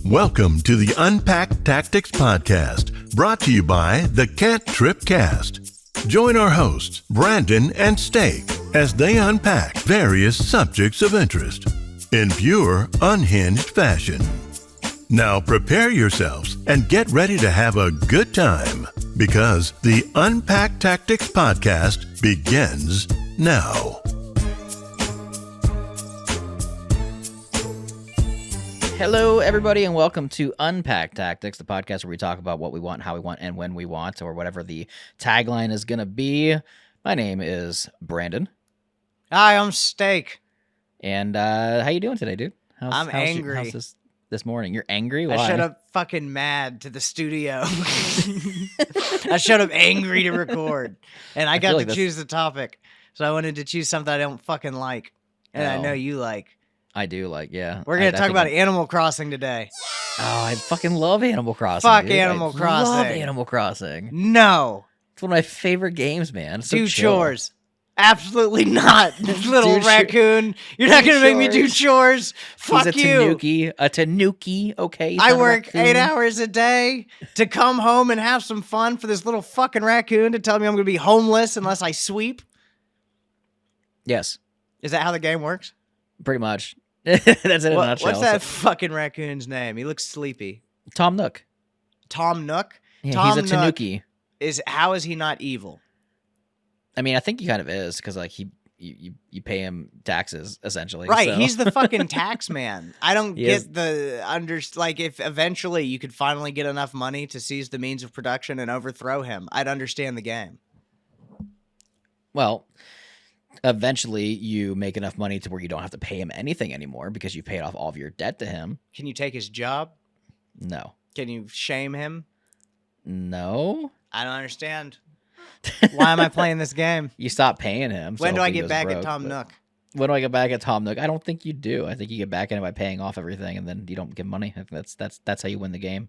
Welcome to the Unpacked Tactics Podcast, brought to you by the Cantrip Cast. Join our hosts, Brandon and Steak, as they unpack various subjects of interest in pure, unhinged fashion. Now prepare yourselves and get ready to have a good time, because the Unpacked Tactics Podcast begins now. Hello, everybody, and welcome to Unpacked Tactics, the podcast where we talk about what we want, how we want, and when we want, or whatever the tagline is going to be. My name is Brandon. Hi, I'm Steak. And how you doing today, dude? I'm angry. How's this morning? You're angry? Why? I showed up fucking mad to the studio. I showed up angry to record, and I got to choose the topic. So I wanted to choose something I don't fucking like, and I know you like. I do like, yeah. We're going to talk about Animal Crossing today. Oh, I fucking love Animal Crossing. Fuck dude. Animal Crossing. I love Animal Crossing. No. It's one of my favorite games, man. It's so do chill. chores. Absolutely not, little raccoon. You're not going to make me do chores. Fuck you. A tanuki, okay? I work 8 hours a day to come home and have some fun for this little fucking raccoon to tell me I'm going to be homeless unless I sweep. Yes. Is that how the game works? Pretty much. That's it in a nutshell. What's that fucking raccoon's name? He looks sleepy. Tom Nook. Tom Nook? Yeah, Tom he's a tanuki. How is he not evil? I mean, I think he kind of is, because like you pay him taxes essentially. Right, so. He's the fucking tax man. I don't get like if eventually you could finally get enough money to seize the means of production and overthrow him, I'd understand the game. Well, eventually you make enough money to where you don't have to pay him anything anymore because you paid off all of your debt to him. Can you take his job? No. Can you shame him? No. I don't understand. Why am I playing this game? You stop paying him. When do I get back at Tom Nook? When do I get back at Tom Nook? I don't think you do. I think you get back in it by paying off everything, and then you don't get money. I think that's how you win the game.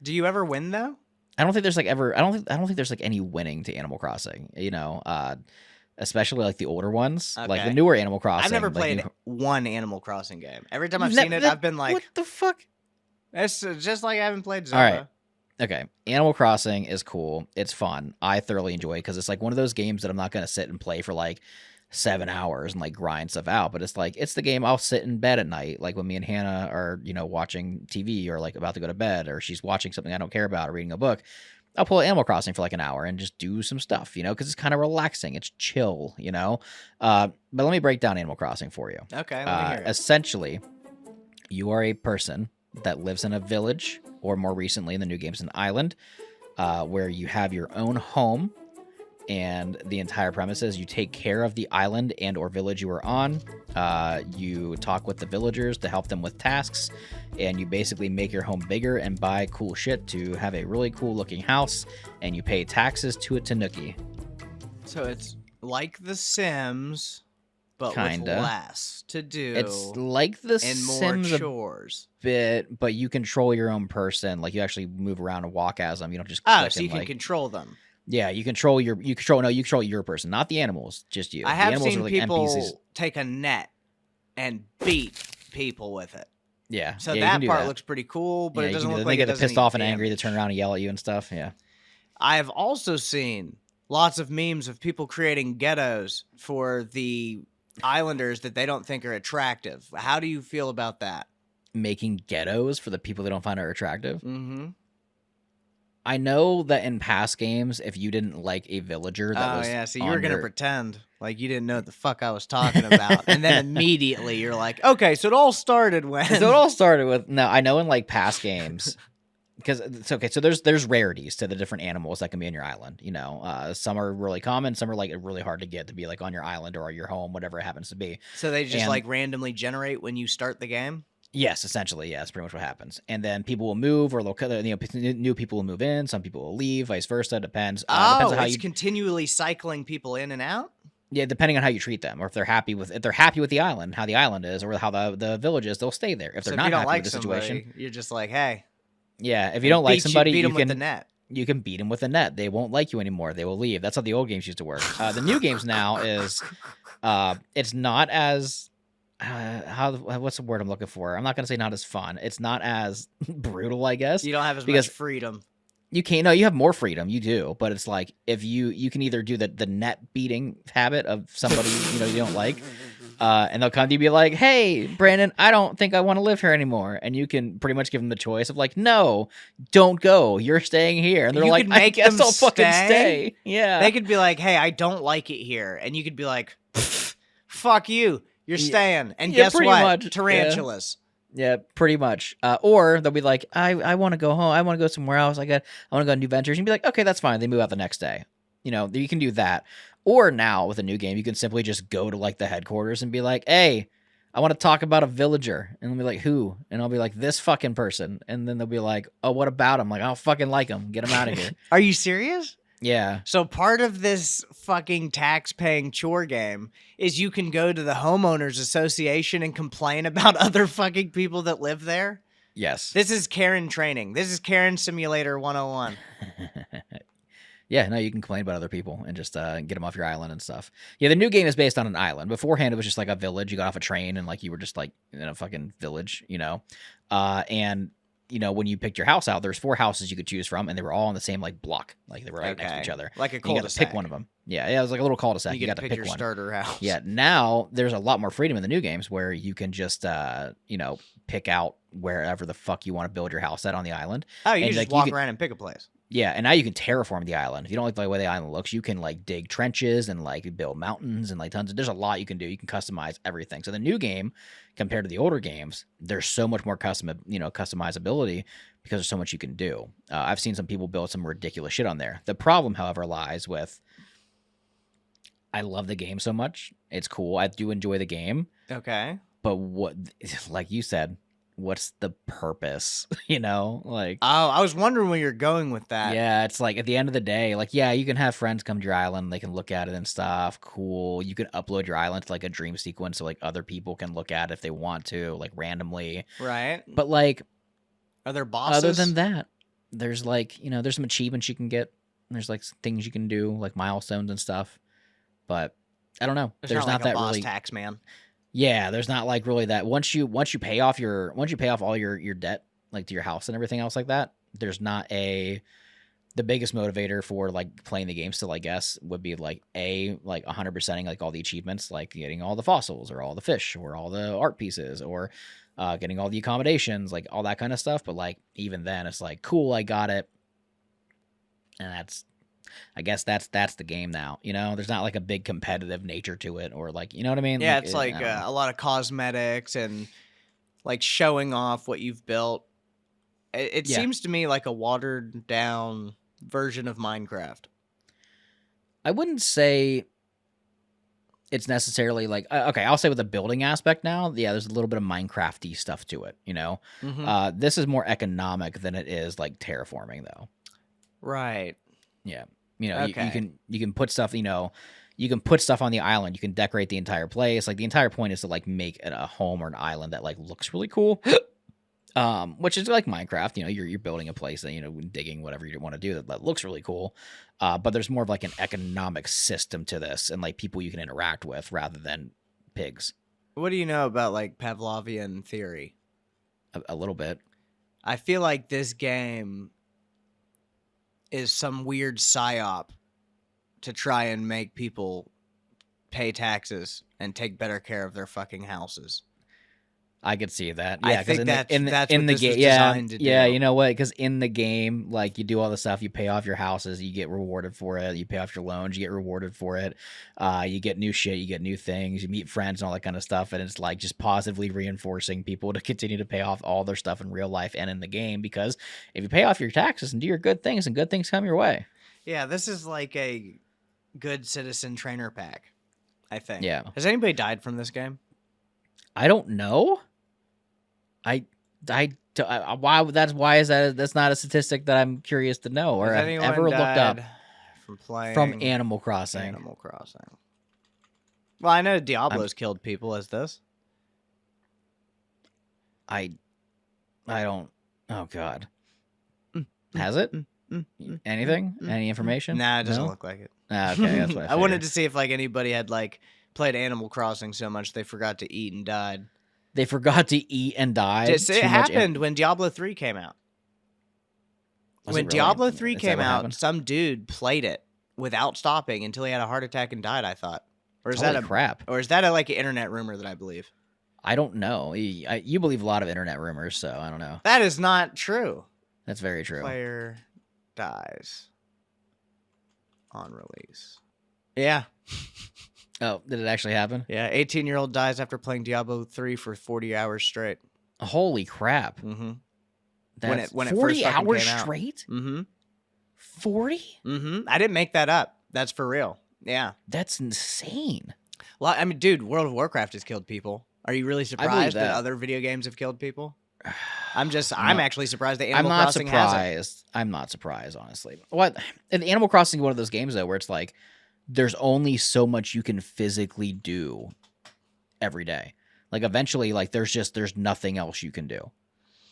Do you ever win though? I don't think there's like ever. I don't think there's like any winning to Animal Crossing. You know, especially like the older ones, like the newer Animal Crossing. I've never played one Animal Crossing game. Every time I've seen it, I've been like, "What the fuck?" It's just like I haven't played Zelda. All right. Okay, Animal Crossing is cool. It's fun. I thoroughly enjoy it because it's like one of those games that I'm not going to sit and play for like 7 hours and like grind stuff out. But it's like, it's the game I'll sit in bed at night, like when me and Hannah are, watching TV or like about to go to bed, or she's watching something I don't care about or reading a book. I'll pull Animal Crossing for like an hour and just do some stuff, because it's kind of relaxing. It's chill, But let me break down Animal Crossing for you. Okay, let me hear it. Essentially, you are a person that lives in a village, or more recently in the new games, an island, where you have your own home, and the entire premise is you take care of the island and or village you are on. You talk with the villagers to help them with tasks, and you basically make your home bigger and buy cool shit to have a really cool looking house, and you pay taxes to a tanuki. So it's like The Sims, but Kinda. with less to do. It's like The Sims more chores. Bit, but you control your own person. Like, you actually move around and walk as them. You don't just so you can control them. Yeah, you control your person, not the animals, just you. I have seen like people NPCs. take a net and beat people with it. Yeah, So that part looks pretty cool, but it doesn't look like they it get does pissed any off and angry. They damage. turn around and yell at you and stuff. Yeah, I have also seen lots of memes of people creating ghettos for the islanders that they don't think are attractive. How do you feel about that? Making ghettos for the people they don't find are attractive. Mm-hmm. I know that in past games, if you didn't like a villager that was so you were gonna pretend like you didn't know what the fuck I was talking about, and then immediately you're like, okay, so it all started when. So it all started with I know in like past games. Because it's okay, so there's rarities to the different animals that can be on your island. Some are really common, some are like really hard to get to be like on your island or your home, whatever it happens to be. So they just like randomly generate when you start the game. Yes, essentially, yeah, that's pretty much what happens. And then people will move, or new people will move in. Some people will leave, vice versa. Depends. Depends on how it's continually cycling people in and out. Yeah, depending on how you treat them, or if they're happy with the island, how the island is, or how the village is, they'll stay there. If they're not happy with the situation, you're just like, hey. Yeah, if you don't like somebody, beat you them can with the net. You can beat them with a net. They won't like you anymore. They will leave. That's how the old games used to work. The new games now is, it's not as what's the word I'm looking for? I'm not gonna say not as fun. It's not as brutal, I guess. You don't have as much freedom. You can't. No, you have more freedom. You do, but it's like if you can either do the net beating habit of somebody you don't like, and they'll come to you and be like, "Hey, Brandon, I don't think I want to live here anymore," and you can pretty much give them the choice of like, "No, don't go. You're staying here," and they're like, "I guess I'll fucking stay." Yeah, they could be like, "Hey, I don't like it here," and you could be like, "Fuck you, you're staying." And guess what? Much. Tarantulas. Yeah, pretty much. Or they'll be like, I want to go home. I want to go somewhere else. I want to go on new ventures. And be like, okay, that's fine. They move out the next day. You can do that. Or now with a new game, you can simply just go to like the headquarters and be like, hey, I want to talk about a villager. And they'll be like, who? And I'll be like, this fucking person. And then they'll be like, oh, what about him? Like, I don't fucking like him. Get him out of here. Are you serious? Yeah. So part of this fucking tax-paying chore game is you can go to the homeowners association and complain about other fucking people that live there? Yes. This is Karen training. This is Karen Simulator 101. Yeah, no, you can complain about other people and just get them off your island and stuff. Yeah, the new game is based on an island. Beforehand, it was just like a village. You got off a train and like you were just like in a fucking village, and when you picked your house out, there's 4 houses you could choose from, and they were all on the same like block, like they were right next to each other. Like a cul-de-sac. cul-de-sac. You got to pick one of them. Yeah, it was like a little cul-de-sac. You got to pick your one. Starter house. Yeah, now there's a lot more freedom in the new games where you can just pick out wherever the fuck you want to build your house at on the island. Oh, you just walk around and pick a place. Yeah, and now you can terraform the island. If you don't like the way the island looks, you can like dig trenches and like build mountains and like there's a lot you can do. You can customize everything. So the new game compared to the older games, there's so much more customizability because there's so much you can do. I've seen some people build some ridiculous shit on there. The problem, however, lies with I love the game so much. It's cool. I do enjoy the game. Okay. But what, like you said, what's the purpose? Like, oh, I was wondering where you're going with that. Yeah, it's like at the end of the day, like, yeah, you can have friends come to your island, they can look at it and stuff. Cool. You can upload your island to like a dream sequence so like other people can look at it if they want to, like randomly. Right. But like, are there bosses? Other than that, there's like, there's some achievements you can get. There's like things you can do, like milestones and stuff. But I don't know. There's not like that boss really tax man. Yeah, there's not like really that. Once you pay off all your debt, like to your house and everything else like that, there's not the biggest motivator for like playing the game still, I guess, would be like 100%ing like all the achievements, like getting all the fossils or all the fish or all the art pieces or getting all the accommodations, like all that kind of stuff. But like even then it's like, cool, I got it. And I guess that's the game now. There's not like a big competitive nature to it or like, you know what I mean? Yeah, it's like a lot of cosmetics and like showing off what you've built. It seems to me like a watered down version of Minecraft. I wouldn't say it's necessarily like, okay, I'll say with the building aspect now, yeah, there's a little bit of Minecraft-y stuff to it, Mm-hmm. This is more economic than it is like terraforming though. Right. Yeah. Okay. You can put stuff, you can put stuff on the island. You can decorate the entire place. Like the entire point is to like make it a home or an island that like looks really cool. Which is like Minecraft, you're building a place that, digging whatever you want to do that looks really cool. But there's more of like an economic system to this and like people you can interact with rather than pigs. What do you know about like Pavlovian theory? A little bit. I feel like this game is some weird psyop to try and make people pay taxes and take better care of their fucking houses. I could see that. Yeah, I think that's what this was designed to do. Yeah, you know what? Because in the game, like you do all the stuff, you pay off your houses, you get rewarded for it. You pay off your loans, you get rewarded for it. You get new shit, you get new things, you meet friends and all that kind of stuff. And it's like just positively reinforcing people to continue to pay off all their stuff in real life and in the game. Because if you pay off your taxes and do your good things, and good things come your way. Yeah, this is like a good citizen trainer pack, I think. Yeah. Has anybody died from this game? I don't know. Why is that's not a statistic that I'm curious to know or have ever looked up from Animal Crossing. Well, I know Diablo's killed people as this. I don't. Oh God. Has it? Anything? Any information? Nah, it doesn't look like it. Okay, that's what I wanted to see if like anybody had like played Animal Crossing so much they forgot to eat and died. They forgot to eat and died? It happened when Diablo 3 came out. When Diablo 3 came out, some dude played it without stopping until he had a heart attack and died, I thought. Or is that crap? Or is that like an internet rumor that I believe? I don't know. You believe a lot of internet rumors, so I don't know. That is not true. That's very true. Player dies on release. Yeah. Oh, did it actually happen? Yeah, 18-year-old dies after playing Diablo 3 for 40 hours straight. Holy crap. Mm-hmm. That's when it 40 first hours came out. straight? Mm-hmm. 40? Mm-hmm. I didn't make that up. That's for real. Yeah. That's insane. Well, I mean, dude, World of Warcraft has killed people. Are you really surprised that other video games have killed people? I'm actually surprised that Animal Crossing hasn't. I'm not surprised, honestly. What? And Animal Crossing is one of those games, though, where it's like, there's only so much you can physically do every day. Like, eventually, like, there's nothing else you can do.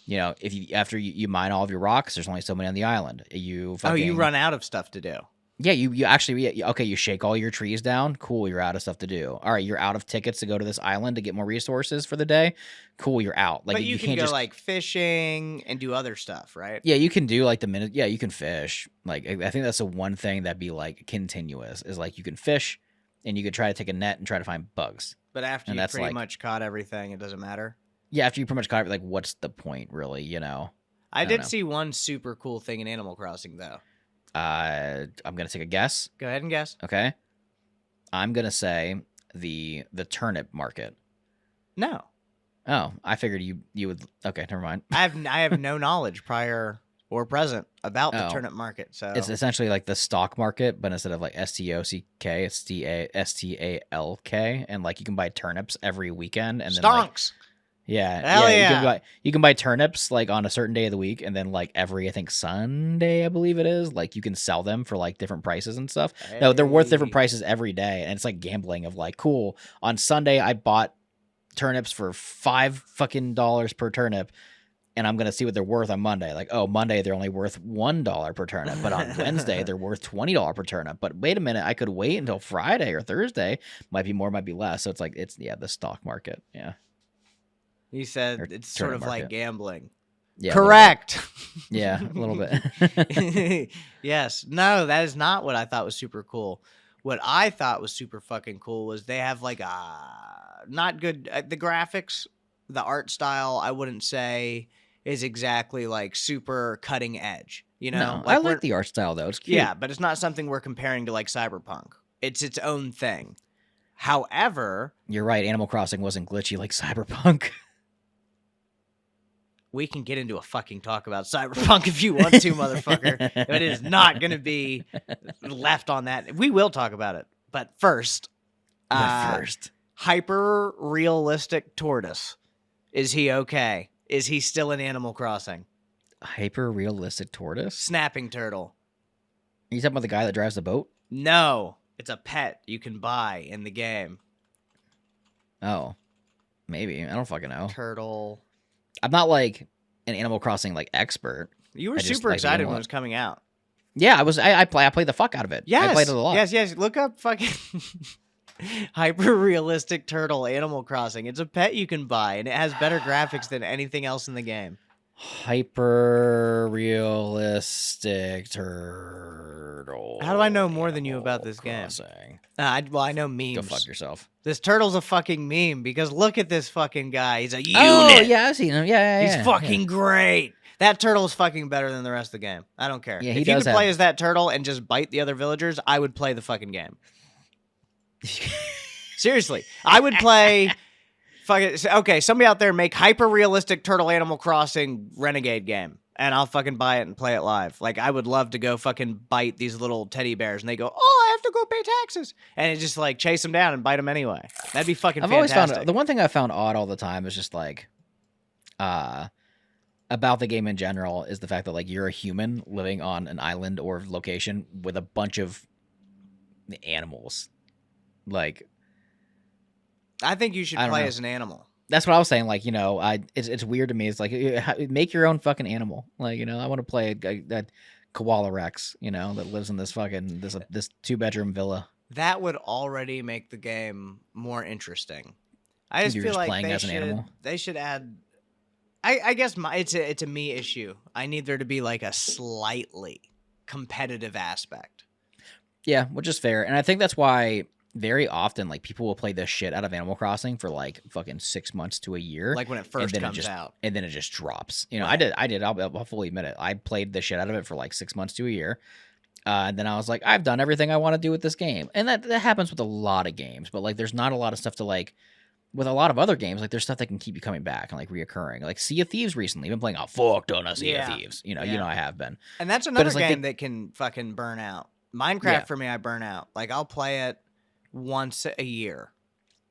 You know, after you mine all of your rocks, there's only so many on the island. You run out of stuff to do. Yeah, you actually, okay, you shake all your trees down. Cool, you're out of stuff to do. All right, you're out of tickets to go to this island to get more resources for the day. Cool, you're out. Like, but you can go like fishing and do other stuff, right? Yeah, you can do like yeah, you can fish. Like, I think that's the one thing that'd be like continuous is like you can fish and you could try to take a net and try to find bugs. But after you pretty much caught everything, it doesn't matter. Yeah, after you pretty much caught everything, like, what's the point, really, you know? I did see one super cool thing in Animal Crossing, though. I'm going to take a guess. Go ahead and guess. Okay. I'm going to say the turnip market. No. Oh, I figured you would. Okay, never mind. I have no knowledge prior or present about the turnip market. So it's essentially like the stock market, but instead of like STOCK, it's STALK, and like you can buy turnips every weekend and then stonks. Yeah. You can buy turnips like on a certain day of the week, and then like every, I think, Sunday, I believe it is, like you can sell them for like different prices and stuff. Hey. No, they're worth different prices every day, and it's like gambling of like, cool, on Sunday I bought turnips for $5 per turnip, and I'm gonna see what they're worth on Monday. Like, oh, Monday they're only worth $1 per turnip, but on Wednesday they're worth $20 per turnip. But wait a minute, I could wait until Friday or Thursday. Might be more, might be less. So it's like the stock market. Yeah. You said it's sort of like gambling. Yeah, correct. Yeah, a little bit. Yes. No, that is not what I thought was super cool. What I thought was super fucking cool was they have like not good the graphics, the art style, I wouldn't say is exactly like super cutting edge. You know, no, like I like the art style though. It's cute. Yeah, but it's not something we're comparing to like Cyberpunk. It's its own thing. However, you're right. Animal Crossing wasn't glitchy like Cyberpunk. We can get into a fucking talk about Cyberpunk if you want to, motherfucker. But it is not going to be left on that. We will talk about it. But first, hyper-realistic tortoise. Is he okay? Is he still in Animal Crossing? Hyper-realistic tortoise? Snapping turtle. Are you talking about the guy that drives the boat? No. It's a pet you can buy in the game. Oh. Maybe. I don't fucking know. Turtle. I'm not like an Animal Crossing like expert. You were super excited when it was coming out. Yeah, I was. I played the fuck out of it. Yes, I played it a lot. Yes. Look up fucking hyper realistic turtle Animal Crossing. It's a pet you can buy, and it has better graphics than anything else in the game. Hyper realistic turtle. How do I know more than you about this game? I know memes. Go fuck yourself. This turtle's a fucking meme because look at this fucking guy. He's a unit. Oh, yeah, I've seen him. Yeah. He's fucking great. That turtle's fucking better than the rest of the game. I don't care. Yeah, if you could play as that turtle and just bite the other villagers, I would play the fucking game. Seriously. I would play... Okay, somebody out there make hyper-realistic turtle Animal Crossing Renegade game, and I'll fucking buy it and play it live. Like, I would love to go fucking bite these little teddy bears, and they go, oh, I have to go pay taxes. And it just, like, chase them down and bite them anyway. That'd be fucking fantastic. Always found... The one thing I found odd all the time is just, like, about the game in general is the fact that, like, you're a human living on an island or location with a bunch of animals. Like... I think you should play as an animal. That's what I was saying. Like, you know, it's weird to me. It's like, make your own fucking animal. Like, you know, I want to play that koala Rex, you know, that lives in this fucking this 2-bedroom villa. that would already make the game more interesting. I just feel like they should add. I guess it's a me issue. I need there to be like a slightly competitive aspect. Yeah, which is fair, and I think that's why very often like people will play the shit out of Animal Crossing for like fucking 6 months to a year, like when it first comes out, and then it just drops. You know, right. I did. I'll fully admit it. I played the shit out of it for like 6 months to a year. And then I was like, I've done everything I want to do with this game, and that happens with a lot of games. But like, there's not a lot of stuff to like. With a lot of other games, like there's stuff that can keep you coming back and like reoccurring. Like Sea of Thieves recently, I've been playing a fuck ton of Sea of Thieves. You know, I have been. And that's another game that can fucking burn out. Minecraft for me, I burn out. Like I'll play it once a year,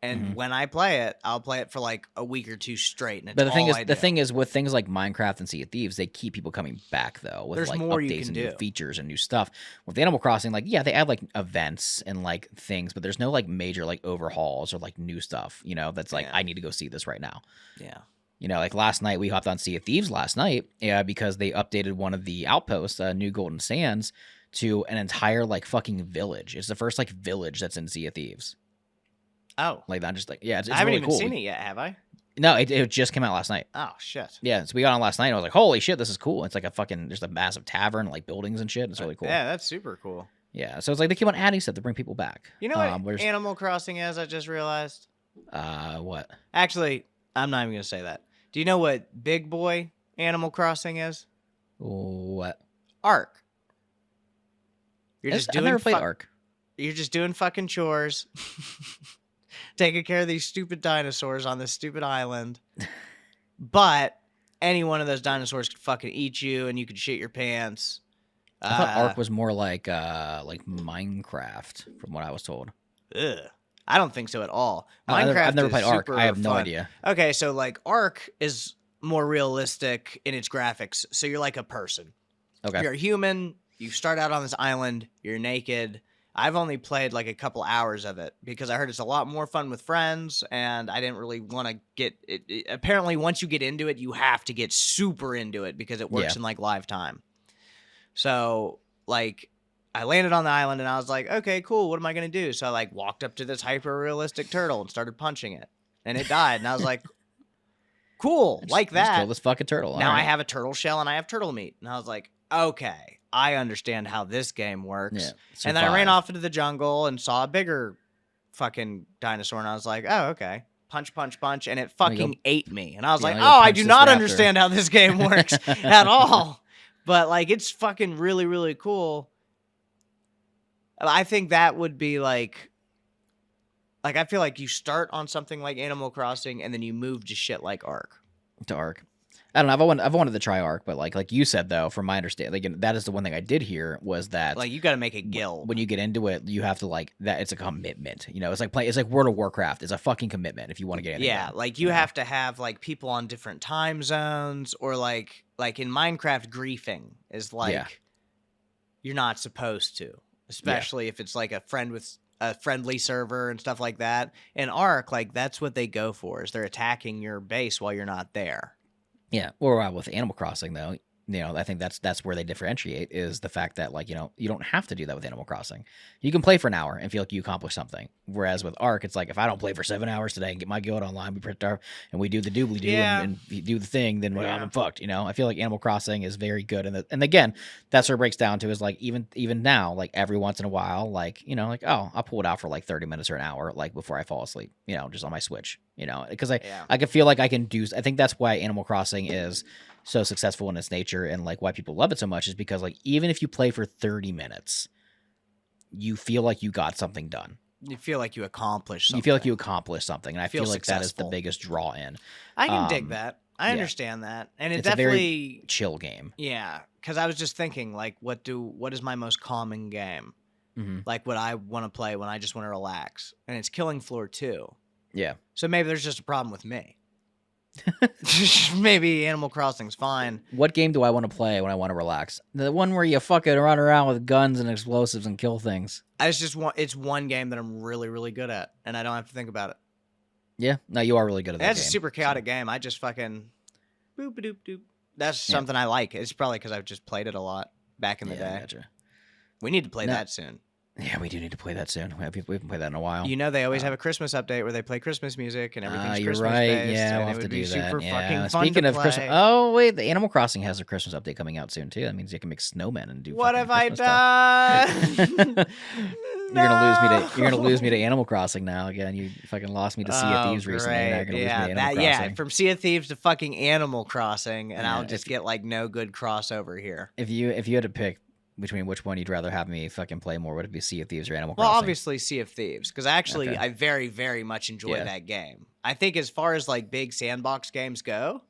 and when I play it, I'll play it for like a week or two straight. And but the thing is, with things like Minecraft and Sea of Thieves, they keep people coming back though. With like more updates and new features and new stuff. With Animal Crossing, like they add like events and like things, but there's no like major like overhauls or like new stuff. You know, that's like I need to go see this right now. Yeah. You know, like last night we hopped on Sea of Thieves last night, because they updated one of the outposts, New Golden Sands, to an entire like fucking village. It's the first like village that's in Sea of Thieves. Oh, like I'm just like it's I haven't really even cool. seen it yet, have I? No, it just came out last night. Oh shit. Yeah, so we got on last night. And I was like, holy shit, this is cool. It's like a fucking there's a massive tavern, like buildings and shit. It's really cool. Yeah, that's super cool. Yeah, so it's like they keep on adding stuff to bring people back. You know what Animal Crossing is? I just realized. What? Actually, I'm not even gonna say that. Do you know what Big Boy Animal Crossing is? What? Ark. I've never played Ark. You're just doing fucking chores. Taking care of these stupid dinosaurs on this stupid island. But any one of those dinosaurs could fucking eat you and you could shit your pants. I thought Ark was more like Minecraft, from what I was told. Ugh. I don't think so at all. I've never played Ark. I have no idea. Okay, so like Ark is more realistic in its graphics. So you're like a person. Okay. You're a human. You start out on this island. You're naked. I've only played like a couple hours of it because I heard it's a lot more fun with friends, and I didn't really want to get it. Apparently, once you get into it, you have to get super into it because it works in like live time. So, like, I landed on the island, and I was like, okay, cool. What am I going to do? So I like walked up to this hyper-realistic turtle and started punching it, and it died. And I was like, cool, like that. Just kill this fucking turtle. Now I have a turtle shell, and I have turtle meat. And I was like, okay, I understand how this game works. Yeah, and then I ran off into the jungle and saw a bigger fucking dinosaur, and I was like, oh, okay. Punch, punch, punch, and it fucking ate me. And I was like, oh, I do not understand how this game works at all. But, like, it's fucking really, really cool. I think that would be, like, I feel like you start on something like Animal Crossing, and then you move to shit like Ark. To Ark. I don't know. I've wanted to try Ark, but like you said though, from my understanding, like, that is the one thing I did hear was that like you got to make a guild. When you get into it, you have to like that. It's a commitment. You know, it's like World of Warcraft. It's a fucking commitment if you want to get into it. Yeah, like you have to have like people on different time zones, or like in Minecraft, griefing is like you're not supposed to, especially if it's like a friend with a friendly server and stuff like that. In Ark, like that's what they go for, is they're attacking your base while you're not there. Yeah, or with Animal Crossing, though, you know, I think that's where they differentiate, is the fact that, like, you know, you don't have to do that with Animal Crossing. You can play for an hour and feel like you accomplished something. Whereas with Ark, it's like, if I don't play for 7 hours today and get my guild online, we print our, and we do the doobly-doo and do the thing, then I'm fucked, you know? I feel like Animal Crossing is very good. And again, that's where it breaks down to, is like, even now, like every once in a while, like, you know, like, oh, I'll pull it out for like 30 minutes or an hour, like before I fall asleep, you know, just on my Switch, you know, because I can feel like I can do, I think that's why Animal Crossing is so successful in its nature, and like why people love it so much is because, like, even if you play for 30 minutes, you feel like you got something done. You feel like you accomplished something. You feel like you accomplished something, and I feel like successful. That is the biggest draw in. I can dig that. I understand that. And it's definitely a very chill game. Yeah, because I was just thinking, like, what is my most calming game? Mm-hmm. Like, what I want to play when I just want to relax. And it's Killing Floor 2. Yeah. So maybe there's just a problem with me. Maybe Animal Crossing's fine. What game do I want to play when I want to relax? The one where you fucking run around with guns and explosives and kill things. It's one game that I'm really, really good at, and I don't have to think about it. Yeah, no, you are really good at that. That's a super chaotic game. I just fucking boop doop doop. That's something I like. It's probably because I've just played it a lot back in the day. Gotcha. We need to play that soon. Yeah, we do need to play that soon. We haven't played that in a while. You know, they always have a Christmas update where they play Christmas music and everything's you're Christmas right. based. Yeah, and we'll it have to would be do that. super Yeah. fucking fun Speaking to of play. Christmas, oh wait, the Animal Crossing has a Christmas update coming out soon too. That means you can make snowmen and do. What have I Christmas done? stuff. You're gonna lose me to Animal Crossing now again. You fucking lost me to Sea of Thieves recently. Now you're gonna lose me to Animal Crossing. From Sea of Thieves to fucking Animal Crossing, and I'll just get like no good crossover here. If you had to pick between which one you'd rather have me fucking play more, would it be Sea of Thieves or Animal Crossing? Well, obviously Sea of Thieves, because actually I very, very much enjoy that game. I think as far as like big sandbox games go,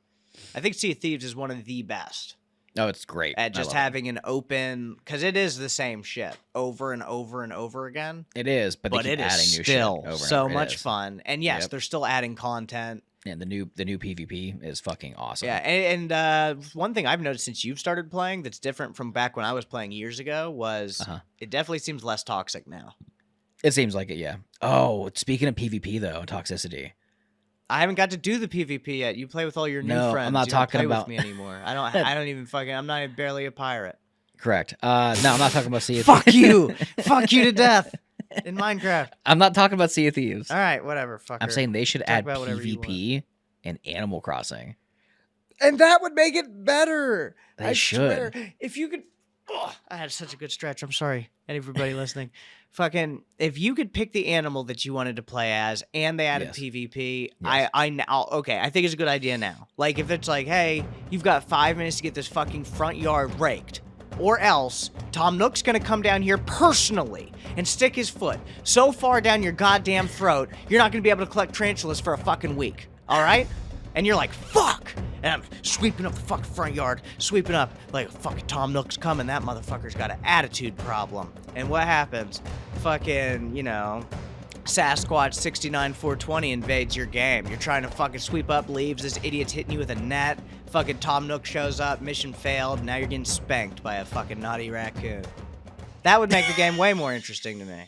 I think Sea of Thieves is one of the best. Oh, it's great. At just having an open, because it is the same shit over and over and over again. It is, but they keep adding new shit over and over. So much fun. And yes, they're still adding content. And the new PvP is fucking awesome. Yeah, and one thing I've noticed since you've started playing that's different from back when I was playing years ago was it definitely seems less toxic now. It seems like it, yeah. Oh, speaking of PvP though, toxicity. I haven't got to do the PvP yet. You play with all your new friends. I'm not talking about with me anymore. I don't even fucking. I'm not even barely a pirate. Correct. No, I'm not talking about Sea of Thieves. Fuck you. Fuck you to death. In Minecraft. I'm not talking about Sea of Thieves. All right, whatever. Fucker. I'm saying they should add PvP and Animal Crossing. And that would make it better. They should. Swear, if you could. Oh, I had such a good stretch. I'm sorry, everybody listening. Fucking, if you could pick the animal that you wanted to play as, and they added PvP, okay, I think it's a good idea now. Like, if it's like, hey, you've got 5 minutes to get this fucking front yard raked, or else Tom Nook's gonna come down here personally and stick his foot so far down your goddamn throat, you're not gonna be able to collect tarantulas for a fucking week. All right? And you're like, fuck! And I'm sweeping up the fucking front yard, sweeping up, like, fucking Tom Nook's coming. That motherfucker's got an attitude problem. And what happens? Fucking, Sasquatch 69420 invades your game. You're trying to fucking sweep up leaves. This idiot's hitting you with a net. Fucking Tom Nook shows up. Mission failed. Now you're getting spanked by a fucking naughty raccoon. That would make the game way more interesting to me.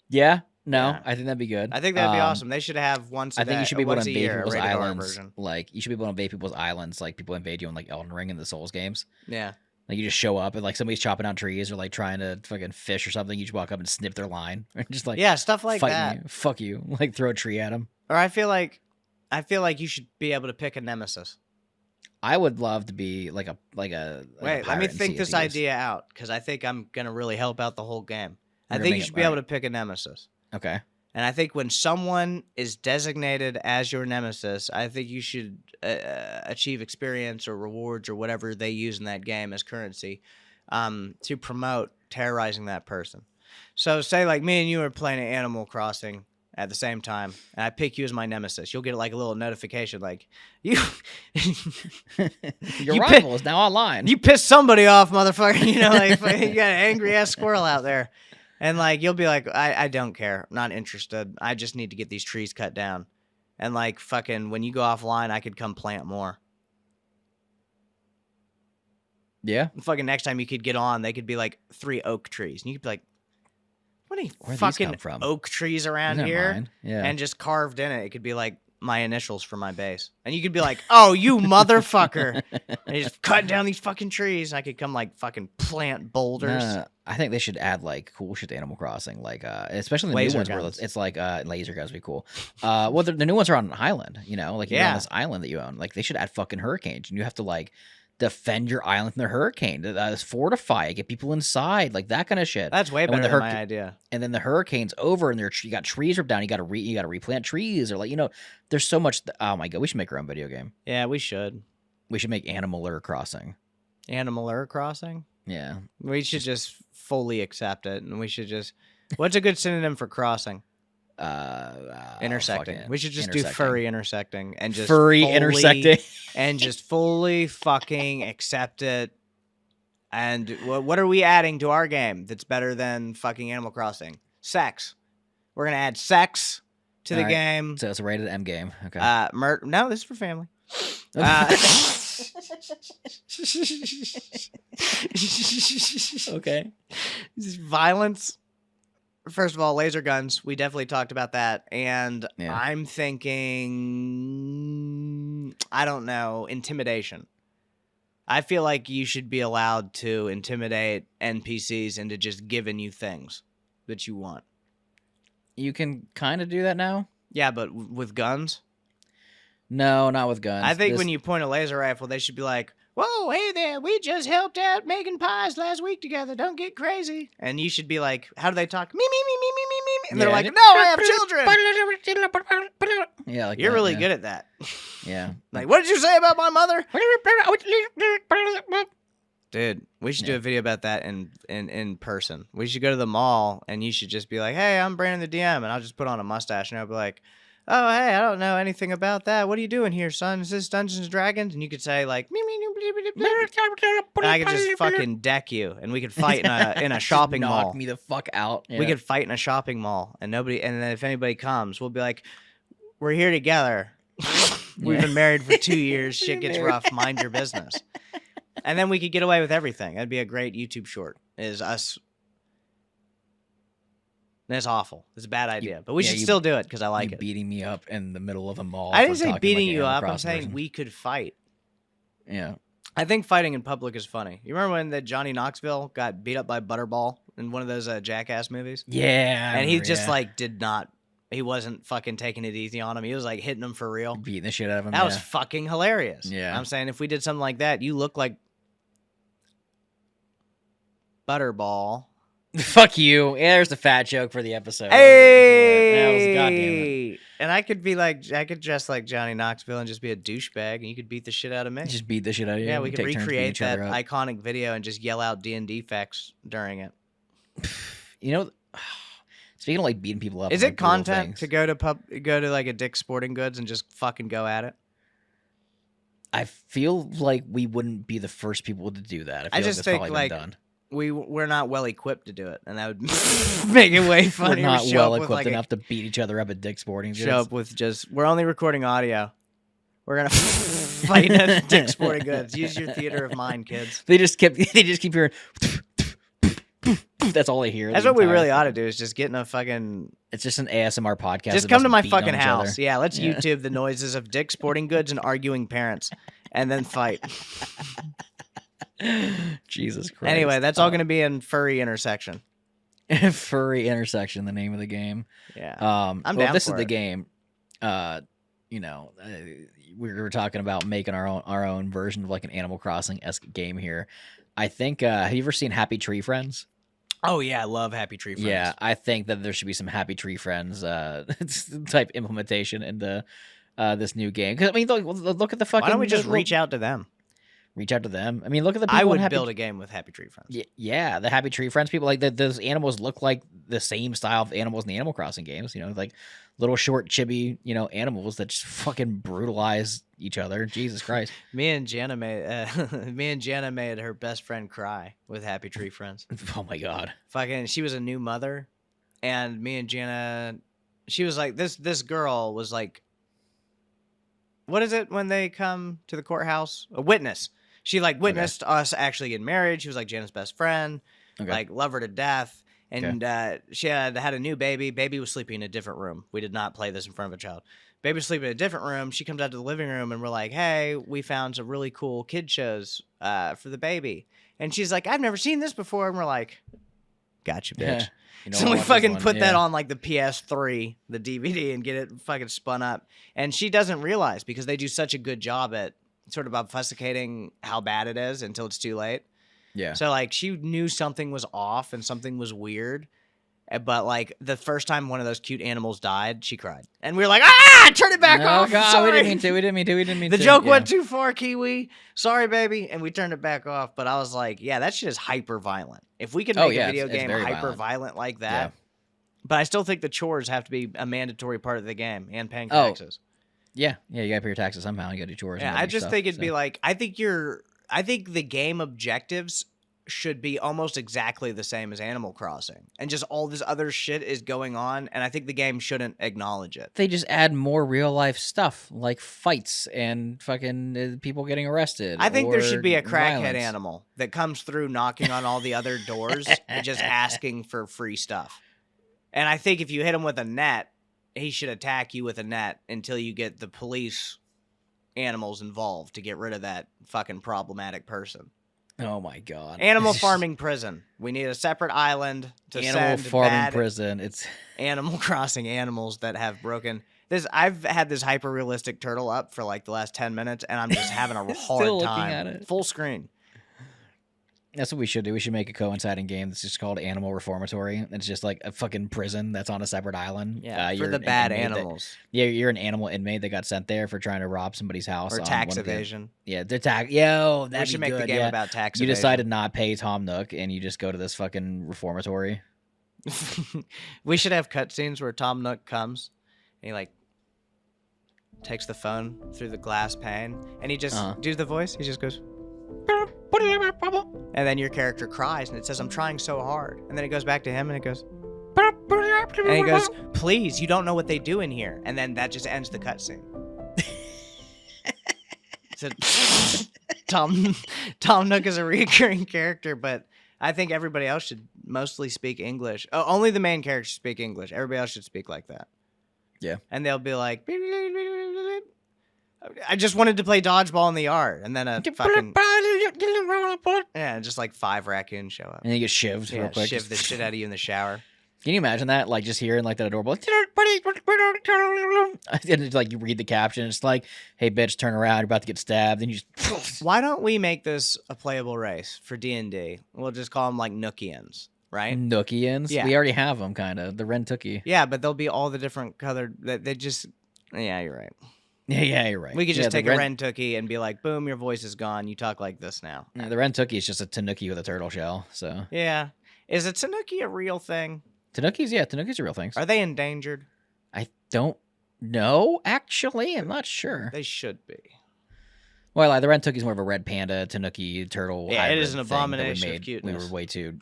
Yeah. No, I think that'd be good. I think that'd be awesome. They should have once a I think you should be able to invade people's islands. Version. Like, you should be able to invade people's islands like people invade you in, like, Elden Ring and the Souls games. Yeah. Like, you just show up and, like, somebody's chopping down trees or, like, trying to fucking fish or something. You just walk up and snip their line. Or just, like... Yeah, stuff like that. You. Fuck you. Like, throw a tree at them. Or I feel like you should be able to pick a nemesis. I would love to be, like a Wait, let me think this idea out, because I think I'm going to really help out the whole game. I think you should be able to pick a nemesis. Okay. And I think when someone is designated as your nemesis, I think you should achieve experience or rewards or whatever they use in that game as currency to promote terrorizing that person. So say like me and you are playing Animal Crossing at the same time, and I pick you as my nemesis. You'll get like a little notification like, your rival is now online. You pissed somebody off, motherfucker. You got an angry-ass squirrel out there. And, like, you'll be like, I don't care. I'm not interested. I just need to get these trees cut down. And, like, fucking, when you go offline, I could come plant more. Yeah. And fucking next time you could get on, they could be, like, 3 oak trees. And you could be like, what are you fucking oak trees around here? Yeah. And just carved in it. It could be, like, my initials for my base. And you could be like, oh, you motherfucker. And you just cut down these fucking trees. And I could come, like, fucking plant boulders. I think they should add like cool shit to Animal Crossing, like especially the laser new ones guns. Where it's like laser guns would be cool. Well, the new ones are on an island, like you're on this island that you own. Like they should add fucking hurricanes, and you have to like defend your island from the hurricane, fortify it, get people inside, like that kind of shit. That's way better than my idea. And then the hurricane's over, and you got trees ripped down. You got to replant trees, or like there's so much. Oh my god, we should make our own video game. Yeah, we should. We should make Animal Crossing. Animal Crossing. Yeah, we should just fully accept it, and we should just. What's a good synonym for crossing? Intersecting. We should just do furry intersecting and just intersecting and just fully fucking accept it. And what are we adding to our game that's better than fucking Animal Crossing? Sex. We're gonna add sex to the game. So it's a rated M game. Okay. No, this is for family. Okay. Violence. First of all, laser guns. We definitely talked about that. And I'm thinking, I don't know, intimidation. I feel like you should be allowed to intimidate NPCs into just giving you things that you want. You can kind of do that now. Yeah, but with guns? No, not with guns. I think when you point a laser rifle, they should be like, whoa, hey there, we just helped out making pies last week together. Don't get crazy. And you should be like, how do they talk? Me. And they're like, no, I have children. Yeah, like you're really good at that. Yeah. Like, what did you say about my mother? Dude, we should do a video about that in person. We should go to the mall, and you should just be like, hey, I'm Brandon the DM, and I'll just put on a mustache, and I'll be like, oh, hey, I don't know anything about that. What are you doing here, son? Is this Dungeons and Dragons? And you could say, like, and I could just fucking deck you, and we could fight in a shopping mall. Knock me the fuck out. Yeah. We could fight in a shopping mall, and then if anybody comes, we'll be like, we're here together. We've been married for 2 years. Shit gets rough. Mind your business. And then we could get away with everything. That'd be a great YouTube short. Is us. That's awful. It's a bad idea, but we should still do it because I like it. Beating me up in the middle of a mall. I didn't say beating you up. I'm saying we could fight. Yeah. I think fighting in public is funny. You remember when Johnny Knoxville got beat up by Butterball in one of those Jackass movies? Yeah. And he just did not. He wasn't fucking taking it easy on him. He was like hitting him for real. Beating the shit out of him. That was fucking hilarious. Yeah. I'm saying if we did something like that, you look like Butterball. Fuck you. Yeah, there's the fat joke for the episode. Hey! That was goddamn it. And I could dress like Johnny Knoxville and just be a douchebag, and you could beat the shit out of me. Just beat the shit out of you. Yeah, we could recreate that iconic video and just yell out D&D facts during it. You know, speaking of like beating people up, is it content to go to like a Dick's Sporting Goods and just fucking go at it? I feel like we wouldn't be the first people to do that. I just think like done. We're not well equipped to do it, and that would make it way funnier. We're not well equipped enough to beat each other up at Dick's Sporting Goods. Show up with we're only recording audio. We're gonna fight at Dick's Sporting Goods. Use your theater of mind, kids. They just keep hearing. That's all I hear. That's what we really ought to do is just get in a fucking. It's just an ASMR podcast. Just come to my fucking house. Yeah, let's YouTube the noises of Dick's Sporting Goods and arguing parents, and then fight. Jesus Christ. Anyway, that's all going to be in Furry Intersection. Furry Intersection, the name of the game. Yeah. I'm down this for is the game. We were talking about making our own version of like an Animal Crossing-esque game here. I think have you ever seen Happy Tree Friends? Oh yeah, I love Happy Tree Friends. Yeah, I think that there should be some Happy Tree Friends type implementation into this new game. Because I mean, look at the fucking. Why don't we just reach out to them? Reach out to them. I mean, look at the people. I would build a game with Happy Tree Friends. Yeah, the Happy Tree Friends people, like those animals look like the same style of animals in the Animal Crossing games. Like little short, chibi, animals that just fucking brutalize each other. Jesus Christ. Me and Jana made her best friend cry with Happy Tree Friends. Oh my god. Fucking, she was a new mother, and me and Jana, she was like this girl was like, what is it when they come to the courthouse? A witness. She witnessed us actually getting married. She was like Jana's best friend, love her to death. And she had a new baby. Baby was sleeping in a different room. We did not play this in front of a child. Baby was sleeping in a different room. She comes out to the living room and we're like, hey, we found some really cool kid shows for the baby. And she's like, I've never seen this before. And we're like, gotcha, bitch. So we fucking put that on like the PS3, the DVD, and get it fucking spun up. And she doesn't realize because they do such a good job at sort of obfuscating how bad it is until it's too late. Yeah. So like she knew something was off and something was weird. But like the first time one of those cute animals died, she cried. And we were like, turn it back off. God, sorry. We didn't mean to. The joke went too far, Kiwi. Sorry, baby. And we turned it back off. But I was like, yeah, that shit is hyper violent. If we could make a video game hyper violent like that. Yeah. But I still think the chores have to be a mandatory part of the game and paying taxes. Yeah, you gotta pay your taxes somehow. You gotta do chores. Yeah, I just think it'd be like, I think the game objectives should be almost exactly the same as Animal Crossing, and just all this other shit is going on, and I think the game shouldn't acknowledge it. They just add more real life stuff like fights and fucking people getting arrested. I think there should be a crackhead animal that comes through knocking on all the other doors and just asking for free stuff. And I think if you hit him with a net, he should attack you with a net until you get the police animals involved to get rid of that fucking problematic person. Oh my god. Animal farming prison. We need a separate island to Animal send farming bad prison. It's Animal Crossing animals that have broken this. I've had this hyper realistic turtle up for like the last 10 minutes, and I'm just having a hard Still looking time. at it. Full screen. That's what we should do. We should make a coinciding game that's just called Animal Reformatory. It's just like a fucking prison that's on a separate island. Yeah, for you're the an bad inmate animals. You're an animal inmate that got sent there for trying to rob somebody's house. Or on tax one of the- evasion. Yeah, they're tax. Yo, that'd We should be make the good, game yeah. about tax You evasion. decide to not pay Tom Nook, and you just go to this fucking reformatory. We should have cutscenes where Tom Nook comes and he like takes the phone through the glass pane and he just does the voice. He just goes, and then your character cries and it says, "I'm trying so hard." And then it goes back to him and it goes, and he goes, "Please, you don't know what they do in here." And then that just ends the cutscene. So Tom Nook is a recurring character, but I think everybody else should mostly speak English. Oh, only the main character should speak English. Everybody else should speak like that. Yeah. And they'll be like, "I just wanted to play dodgeball in the yard." And then a fucking... Yeah, just like 5 raccoons show up. And you get shivved real quick. Shiv the shit out of you in the shower. Can you imagine that? Like just hearing like that adorable, and it's like you read the caption, it's like, "Hey bitch, turn around, you're about to get stabbed," and you just. Why don't we make this a playable race for D&D? We'll just call them like Nookians, right? Nookians? Yeah. We already have them, kind of. The Rentookie. Yeah, but they'll be all the different colored. They just. Yeah, you're right. Yeah, you're right. We could just take the a Rentookie and be like, "Boom, your voice is gone. You talk like this now." Yeah, the Rentookie is just a Tanuki with a turtle shell. So Yeah, is a Tanuki a real thing? Tanuki's are real things. Are they endangered? I don't know. Actually, I'm not sure. They should be. Well, like, the Rentokie's more of a red panda, Tanuki, turtle. Yeah, it is hybrid an thing that we abomination of made. cuteness. We were way too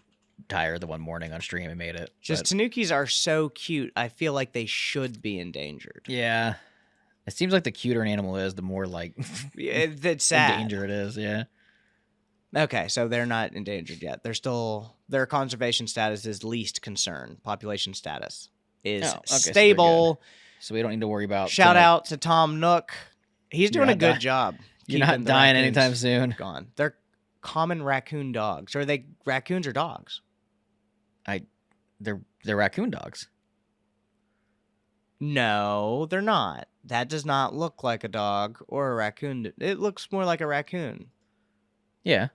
tired the one morning on stream and made it. Just Tanukis are so cute. I feel like they should be endangered. Yeah. It seems like the cuter an animal is, the more like That's sad. in danger it is. Yeah. Okay, so they're not endangered yet. They're still, their conservation status is least concern. Population status is Oh, okay, so they're stable. So we don't need to worry about. Shout out to Tom Nook. He's doing a not good di- job. You're keeping not the dying raccoons anytime soon. Gone. They're common raccoon dogs. Are they raccoons or dogs? They're raccoon dogs. No, they're not. That does not look like a dog or a raccoon. It looks more like a raccoon. Yeah.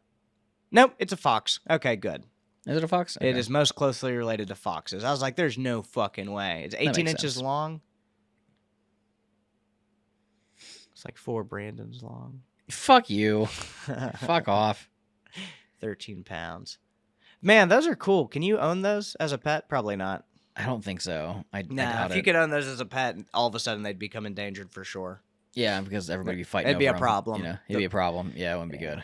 Nope, it's a fox. Okay, good. Is it a fox? It Okay. is most closely related to foxes. I was like, there's no fucking way. It's 18 makes inches sense. long. It's like 4 Brandons long. Fuck you. Fuck off. 13 pounds. Man, those are cool. Can you own those as a pet? Probably not. I don't think so. I Nah, doubt if you it. could own those as a pet, all of a sudden they'd become endangered for sure. Yeah, because everybody be fighting. It'd be over a 'em, problem. You know, it'd be a problem. Yeah, it wouldn't be good.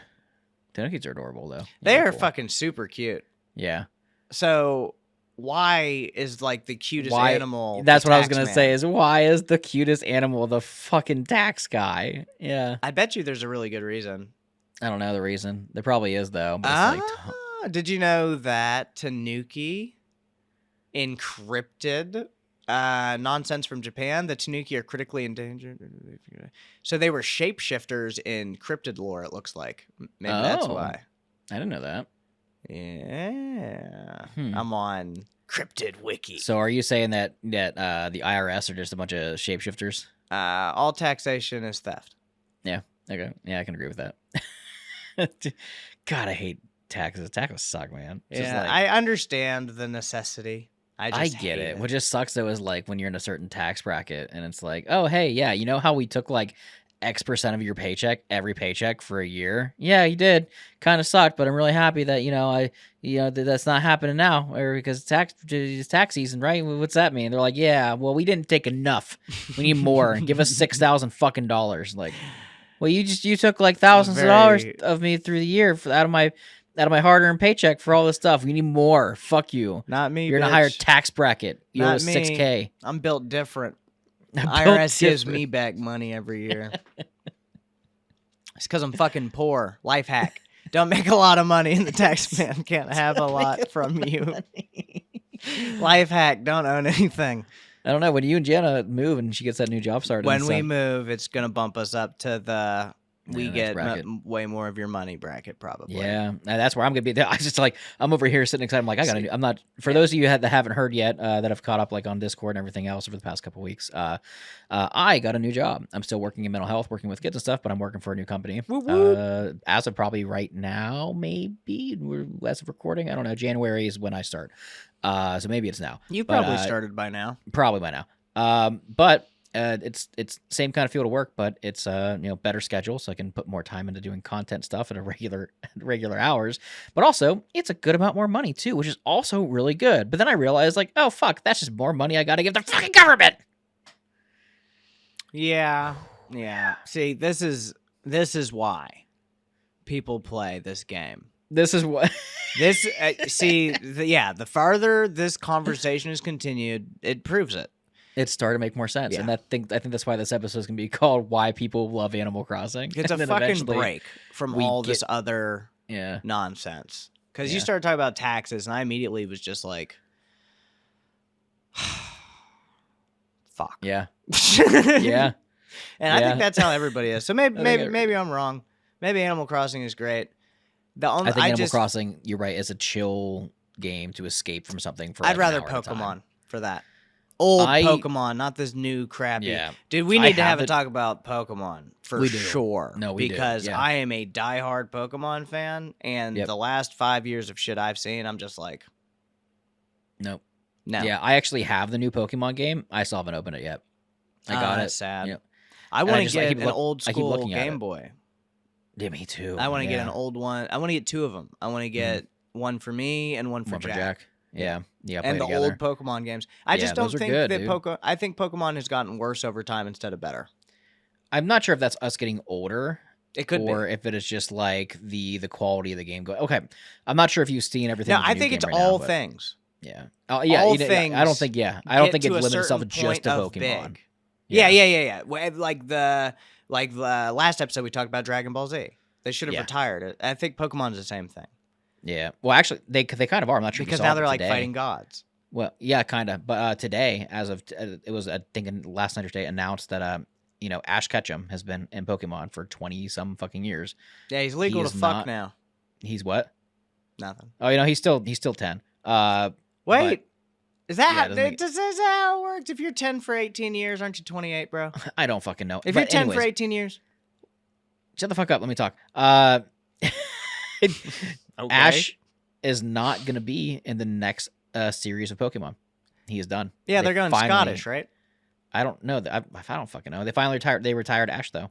Tanukis are adorable though. They Yeah, are cool. fucking super cute. Yeah. So, why is like the cutest Why- animal? That's the what I was tax gonna man? say. Is why is the cutest animal the fucking tax guy? Yeah. I bet you there's a really good reason. I don't know the reason. There probably is though. But it's like, Did you know that Tanuki encrypted nonsense from Japan? The Tanuki are critically endangered. So they were shapeshifters in cryptid lore, it looks like. Maybe that's Oh. why. I didn't know that. Yeah. Hmm. I'm on Cryptid Wiki. So are you saying that the IRS are just a bunch of shapeshifters? All taxation is theft. Okay. Yeah, I can agree with that. God, I hate taxes. Taxes suck, man. It's just Yeah, like- I understand the necessity. I get hate it. What just sucks though is like when you're in a certain tax bracket and it's like, oh hey, yeah, you know how we took like X% of your paycheck, every paycheck for a year? Yeah, you did. Kind of sucked, but I'm really happy that that's not happening now, or because it's tax season, right? What's that mean? They're like, yeah, well, we didn't take enough. We need more. Give us $6,000 fucking dollars. Like, well, you took like thousands of dollars of me through the year out of my hard-earned paycheck for all this stuff. We need more. Fuck you. Not me. You're in a bitch. higher tax bracket. You owe Not us me. $6K. I'm built different. I'm built IRS gives different. me back money every year. It's because I'm fucking poor. Life hack. Don't make a lot of money and the tax man can't have a lot from you. Life hack. Don't own anything. I don't know. When you and Jenna move and she gets that new job started. When we move, it's going to bump us up to the we get way more of your money bracket, probably. Yeah, and that's where I'm gonna be. I just like I'm over here sitting excited. I'm like I'm not. For those of you that haven't heard yet, that have caught up like on Discord and everything else over the past couple weeks, I got a new job. I'm still working in mental health, working with kids and stuff, but I'm working for a new company. As of probably right now, maybe as of recording, I don't know. January is when I start, so maybe it's now. You probably started by now. Probably by now. But. It's same kind of field of work, but it's better schedule, so I can put more time into doing content stuff at a regular hours. But also, it's a good amount more money too, which is also really good. But then I realized, like, oh fuck, that's just more money I got to give the fucking government. Yeah. See, this is why people play this game. This is what this. The farther this conversation is continued, it proves it. It started to make more sense, and I think that's why this episode is going to be called "Why People Love Animal Crossing." It's a fucking break from all this other nonsense. Because you started talking about taxes, and I immediately was just like, "Fuck." Yeah. Yeah. And I think that's how everybody is. So maybe I'm wrong. Maybe Animal Crossing is great. I think Animal Crossing, you're right, is a chill game to escape from something. I'd rather Pokemon for that. Old Pokemon, not this new crappy. Yeah. Dude, we need to have a talk about Pokemon for sure. No, we because I am a diehard Pokemon fan, and the last 5 years of shit I've seen, I'm just like, nope. No. Yeah, I actually have the new Pokemon game. I still haven't opened it yet. I got it. Sad. Yep. I want to get an old school Game Boy. Yeah, me too. I want to get an old one. I want to get two of them. I want to get one for me and one for Jack. Yeah, and the old Pokemon games. I just don't think that I think Pokemon has gotten worse over time instead of better. I'm not sure if that's us getting older. It could or if it is just like the quality of the game. Okay, I'm not sure if you've seen everything. No, I think it's all things. Yeah. Oh yeah. All things. I don't think. Yeah. I don't think it limits itself just to Pokemon. Yeah. Like the last episode we talked about Dragon Ball Z. They should have retired it. I think Pokemon's the same thing. Yeah. Well, actually, they kind of are. I'm not sure because now they're like fighting gods. Well, yeah, kind of. But today, as of it was, I think last night or today, announced that Ash Ketchum has been in Pokemon for 20 some fucking years. Yeah, he's legal to fuck now. He's what? Nothing. Oh, he's still 10. Wait. Is that how it works? If you're 10 for 18 years, aren't you 28, bro? I don't fucking know. If you're 10 for 18 years, shut the fuck up. Let me talk. Okay. Ash is not going to be in the next series of Pokemon. He is done. Yeah, they're going Scottish, right? I don't know. I don't fucking know. They retired Ash, though,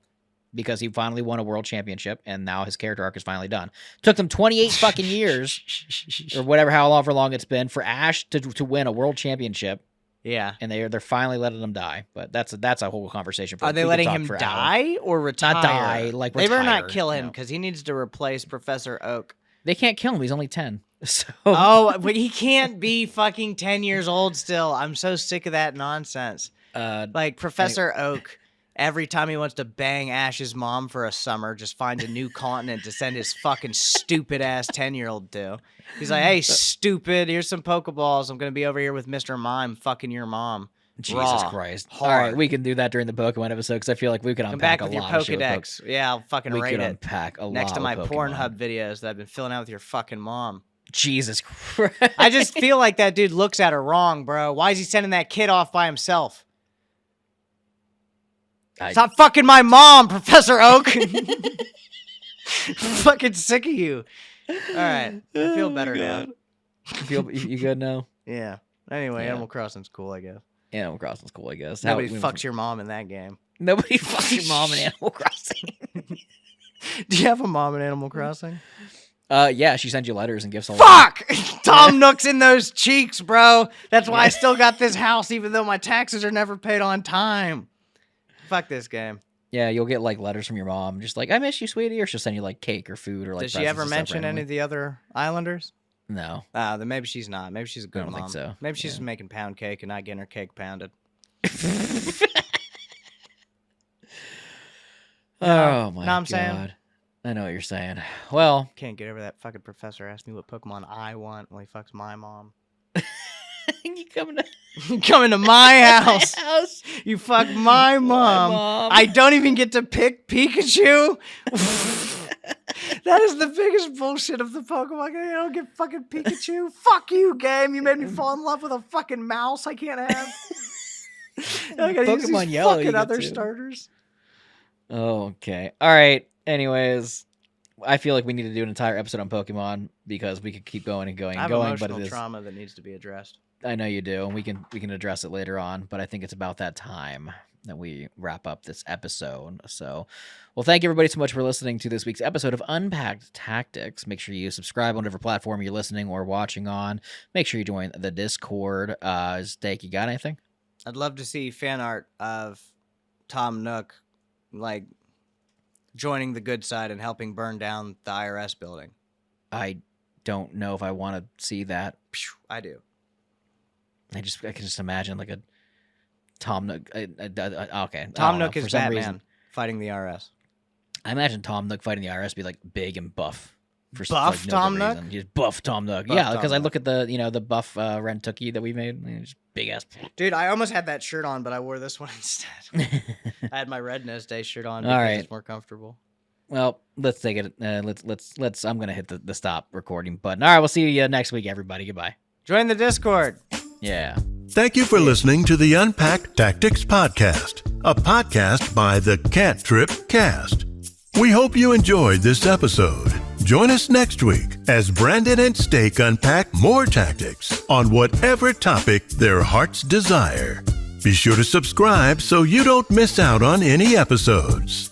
because he finally won a world championship, and now his character arc is finally done. Took them 28 fucking years, or whatever, however long it's been, for Ash to win a world championship. Yeah, and they're finally letting him die. But that's a whole conversation. Are they letting him die or retire? Not die, like retire. They better not kill him because he needs to replace Professor Oak. They can't kill him. He's only 10. So. Oh, but he can't be fucking 10 years old still. I'm so sick of that nonsense. Like Professor Oak, every time he wants to bang Ash's mom for a summer, just finds a new continent to send his fucking stupid ass 10-year-old to. He's like, hey, stupid, here's some Pokeballs. I'm going to be over here with Mr. Mime fucking your mom. Jesus Christ. Hard. All right, we can do that during the Pokemon episode because I feel like we can unpack a lot of shit. Come back with your Pokedex. Yeah, I'll fucking rate it. We can unpack a lot next to my Pokemon. Pornhub videos that I've been filling out with your fucking mom. Jesus Christ. I just feel like that dude looks at her wrong, bro. Why is he sending that kid off by himself? Stop fucking my mom, Professor Oak. I'm fucking sick of you. All right. I feel better now. You good now? Yeah. Anyway, Animal Crossing's cool, I guess. Animal Crossing's cool, I guess. Nobody fucks your mom in that game. Nobody fucks your mom in Animal Crossing. Do you have a mom in Animal Crossing? Yeah, she sends you letters and gifts. Fuck! Tom Nook's in those cheeks, bro. That's why I still got this house, even though my taxes are never paid on time. Fuck this game. Yeah, you'll get like letters from your mom, just like, I miss you, sweetie, or she'll send you like cake or food or like. Does she ever mention any of the other Islanders? No. Then maybe she's not. Maybe she's a good mom. I don't think so. Maybe she's just making pound cake and not getting her cake pounded. Oh my God. Saying? I know what you're saying. Well, can't get over that fucking professor asked me what Pokemon I want while he fucks my mom. You coming to You come into my house. You fuck my mom. I don't even get to pick Pikachu. That is the biggest bullshit of the Pokemon game. I don't get fucking Pikachu. Fuck you, game. You made me fall in love with a fucking mouse I can't have. I gotta use these Yellow, fucking other starters. Oh, okay. All right. Anyways, I feel like we need to do an entire episode on Pokemon because we could keep going and going and going. Emotional but it is trauma that needs to be addressed. I know you do, and we can address it later on. But I think it's about that time that we wrap up this episode. So, well, thank you everybody so much for listening to this week's episode of Unpacked Tactics. Make sure you subscribe on whatever platform you're listening or watching on. Make sure you join the Discord. Steak, you got anything? I'd love to see fan art of Tom Nook, like, joining the good side and helping burn down the IRS building. I don't know if I want to see that. I do. I can just imagine like a Tom Nook. Okay, Tom Nook is Batman fighting the IRS. I imagine Tom Nook fighting the IRS be like big and buff. Buff Tom Nook? He's buff Tom Nook. Yeah, because I look at the buff Rentucky that we made. Just big ass. Dude, I almost had that shirt on, but I wore this one instead. I had my Red Nose Day shirt on because it's more comfortable. Well, let's take it. Let's. I'm gonna hit the stop recording button. All right, we'll see you next week, everybody. Goodbye. Join the Discord. Yeah. Thank you for listening to the Unpacked Tactics Podcast, a podcast by the Cantrip Cast. We hope you enjoyed this episode. Join us next week as Brandon and Steak unpack more tactics on whatever topic their hearts desire. Be sure to subscribe so you don't miss out on any episodes.